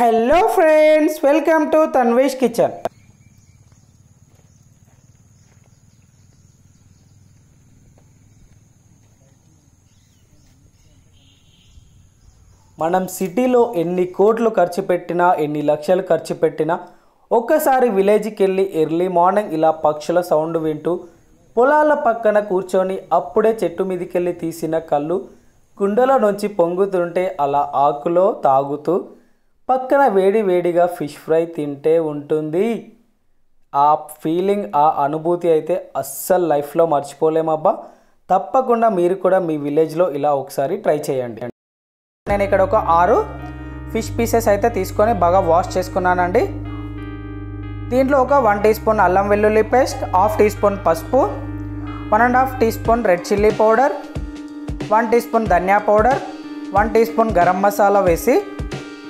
Hello friends, welcome to Tanvish kitchen. మనం సిటీలో ఎన్ని కోట్లు ఖర్చు పెట్టినా ఎన్ని లక్షలు ఖర్చు పెట్టినా ఒక్కసారి విలేజ్కి వెళ్ళి ఎర్లీ మార్నింగ్ ఇలా పక్షుల సౌండ్ వింటూ పొలాల పక్కన కూర్చొని అప్పుడే చెట్టు మీదకి వెళ్ళి తీసిన కళ్ళు కుండలో నుంచి పొంగుతుంటే అలా ఆకులో తాగుతూ పక్కన వేడి వేడిగా ఫిష్ ఫ్రై తింటే ఉంటుంది. ఆ ఫీలింగ్, ఆ అనుభూతి అయితే అస్సలు లైఫ్లో మర్చిపోలేమబ్బా. తప్పకుండా మీరు కూడా మీ విలేజ్లో ఇలా ఒకసారి ట్రై చేయండి. నేను ఇక్కడ ఒక 6 ఫిష్ పీసెస్ అయితే తీసుకొని బాగా వాష్ చేసుకున్నానండి. దీంట్లో ఒక 1 టీ స్పూన్ అల్లం వెల్లుల్లి పేస్ట్, 1/2 టీ స్పూన్ పసుపు, 1.5 teaspoon red chilli powder, 1 teaspoon dhania powder, 1 teaspoon garam masala వేసి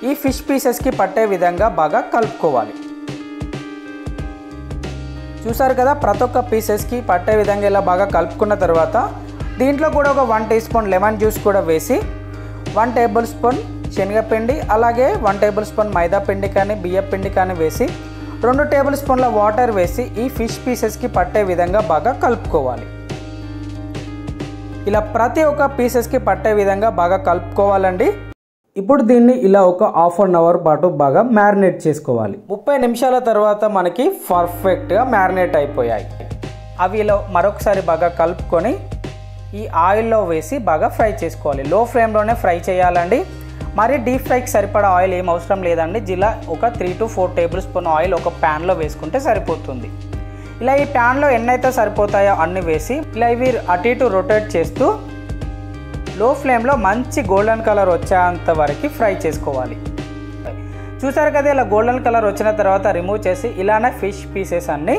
ఈ ఫిష్ పీసెస్కి పట్టే విధంగా బాగా కలుపుకోవాలి. చూసారు కదా, ప్రతి ఒక్క పీసెస్కి పట్టే విధంగా ఇలా బాగా కలుపుకున్న తర్వాత దీంట్లో కూడా ఒక 1 టీ స్పూన్ లెమన్ జ్యూస్ కూడా వేసి 1 టేబుల్ స్పూన్ శనగపిండి, అలాగే 1 టేబుల్ స్పూన్ మైదా పిండి కానీ బియ్య పిండి కానీ వేసి 2 టేబుల్ స్పూన్ల వాటర్ వేసి ఈ ఫిష్ పీసెస్కి పట్టే విధంగా బాగా కలుపుకోవాలి. ఇలా ప్రతి ఒక్క పీసెస్కి పట్టే విధంగా బాగా కలుపుకోవాలండి. ఇప్పుడు దీన్ని ఇలా ఒక 1/2 అవర్ పాటు బాగా మ్యారినేట్ చేసుకోవాలి. 30 నిమిషాల తర్వాత మనకి పర్ఫెక్ట్గా మ్యారినేట్ అయిపోయాయి. అవి ఇలా మరొకసారి బాగా కలుపుకొని ఈ ఆయిల్లో వేసి బాగా ఫ్రై చేసుకోవాలి. లో ఫ్లేమ్లోనే ఫ్రై చేయాలండి. మరి డీప్ ఫ్రైకి సరిపడా ఆయిల్ ఏం అవసరం లేదండి. జిలా ఒక 3 to 4 టేబుల్ స్పూన్ ఆయిల్ ఒక ప్యాన్లో వేసుకుంటే సరిపోతుంది. ఇలా ఈ ప్యాన్లో ఎన్నైతే సరిపోతాయో అన్ని వేసి ఇలా ఇవి అటు ఇటు రొటేట్ చేస్తూ లో ఫ్లేమ్లో మంచి గోల్డెన్ కలర్ వచ్చేంత వరకు ఫ్రై చేసుకోవాలి. చూసారు కదా, ఇలా గోల్డెన్ కలర్ వచ్చిన తర్వాత రిమూవ్ చేసి ఇలానే ఫిష్ పీసెస్ అన్నీ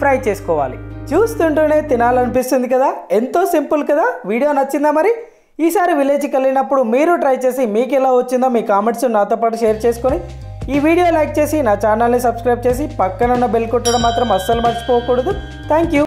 ఫ్రై చేసుకోవాలి. చూస్తుంటేనే తినాలనిపిస్తుంది కదా, ఎంతో సింపుల్ కదా. వీడియో నచ్చిందా? మరి ఈసారి విలేజ్కి వెళ్ళినప్పుడు మీరు ట్రై చేసి మీకు ఎలా వచ్చిందో మీ కామెంట్స్ నాతో పాటు షేర్ చేసుకొని ఈ వీడియో లైక్ చేసి నా ఛానల్ని సబ్స్క్రైబ్ చేసి పక్కన ఉన్న బెల్ కొట్టడం మాత్రం అస్సలు మర్చిపోకూడదు. Thank you.